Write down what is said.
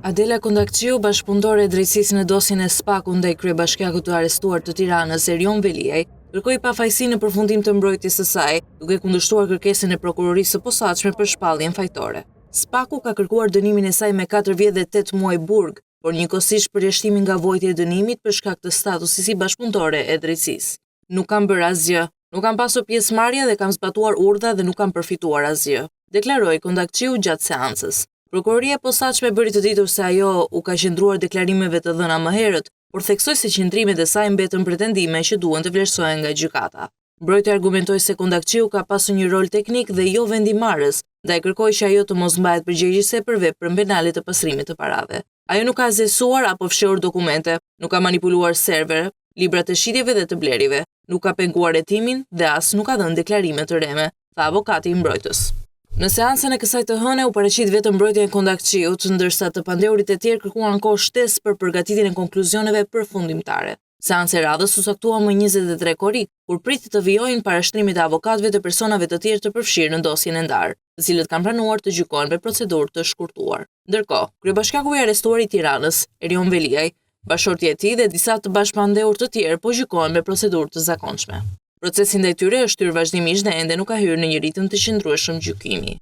Adela Kondakqiu, bashkëpunëtore e drejtësisë në dosjen e SPAK-u ndaj kryebashkiakut të arrestuar të Tiranës Erion Veliaj, kërkoi pafajësi në përfundim të mbrojtjes së saj, duke kundërshtuar kërkesën e prokurorisë së posaçme për shpalljen fajtore. SPAK-u ka kërkuar dënimin e saj me 4 vjet dhe 8 muaj burg, por njëkohësisht përjashtimin nga vojtja e dënimit për shkak të statusit si bashkëpunëtore e drejtësisë. Nuk kam bërë asgjë, nuk kam pasur pjesëmarrje dhe kam zbatuar urdhra dhe nuk kam përfituar asgjë, deklaroi Kondakqiu gjatë seancës. Prokuroria e posaçme bëri të ditur se ajo u ka qendruar deklarimeve të dhëna më herët, por theksoi se qendrimet e saj mbetën pretendime që duhen të vlerësohen nga gjykata. Mbrojtja argumentoi se Kondakqiu ka pasur një rol teknik dhe jo vendimarrës, ndaj kërkoi që ajo të mos mbahet përgjegjëse për veprën penale të pasrimit të parave. Ajo nuk ka zësuar apo fshehur dokumente, nuk ka manipuluar servere, libra të shitjeve dhe të blerive, nuk ka penguar hetimin dhe as nuk ka dhënë deklarime të reme, tha avokati i mbrojtës. Në seancën e kësaj të hëne u paraqit vetëm mbrojtja e Kondakqiut, ndërsa të pandeurit e tjerë kërkuan kohë shtesë për përgatitjen e konkluzioneve përfundimtare. Seanca e radhës u saktua më 23 korrik, kur pritet të vijojnë parashtrimet e avokatëve të personave të tjerë të përfshirë në dosjen e ndarë, të cilët kanë pranuar të gjykohen me procedurë të shkurtuar. Ndërkohë, kryebashkiaku i arrestuar i Tiranës, Erion Veliaj, bashortja e tij dhe disa të bashkëpandehur të tjerë po gjykohen me procedurë të zakonshme. Procesi ndaj tyre është hyrë vazhdimisht dhe ende nuk ka hyrë në një ritëm të qëndrueshëm gjykimi.